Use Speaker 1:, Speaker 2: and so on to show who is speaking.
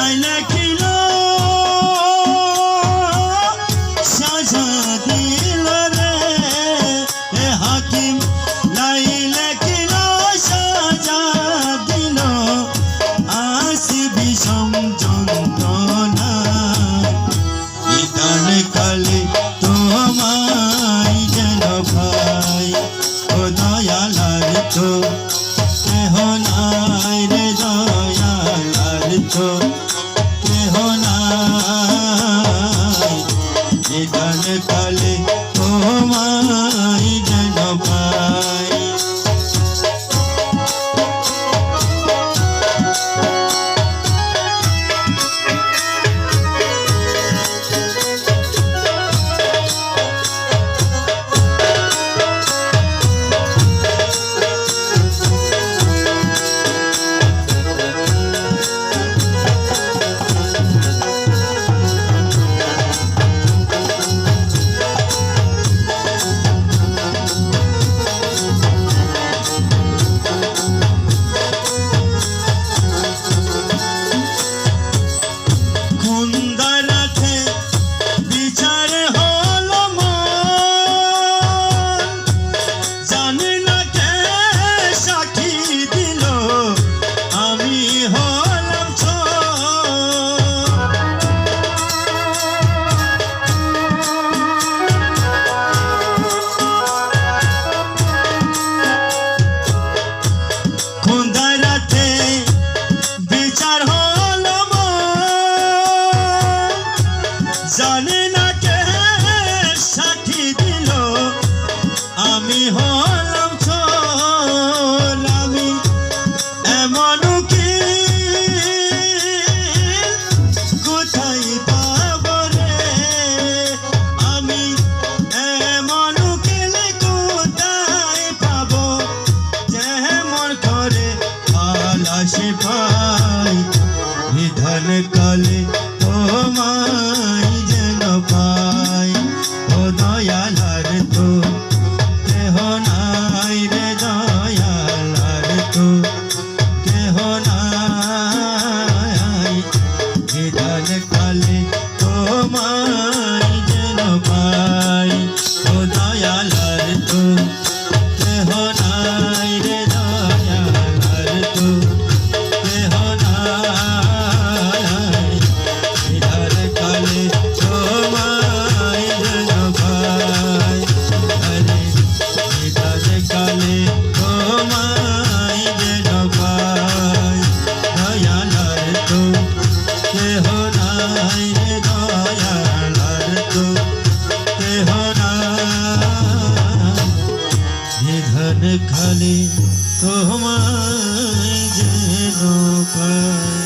Speaker 1: নাই লেখিল সাজা দিল রে এ হাকিম নাই লেখিল সাজা দিল আসি বিষম যন্ত্রণা বিধান কালে তোমায় যেন ভাই ও দয়ালার তো কেহ নাই রে দয়ালার তো কেহ নাই বিধান কালে তোমায় যেন ভাই জানে না কে সাক্ষী দিল আমি হলাম চোর আমি এমন কি কোথায় পাব রে আমি এমন উকিল কোথায় পাব যেমন করে আলাসে পাই বিধান কালে তোমায় যেন পাই ও দয়ালার তো কেহ নাই রে দয়ালার তো কেহ নাই বিধান কালে তোমায় যেন পাই ও দয়ালার তো কেহ নাই রে দয়ালার তো কেহ নাই বিধান কালে তোমায় যেন পাই হরে বিধান কালে তোমায় যেন পাই দয়ালার তো কেহ নাই রে দয়ালার তো কেহ নাই বিধান কালে তোমায় যেন পাই।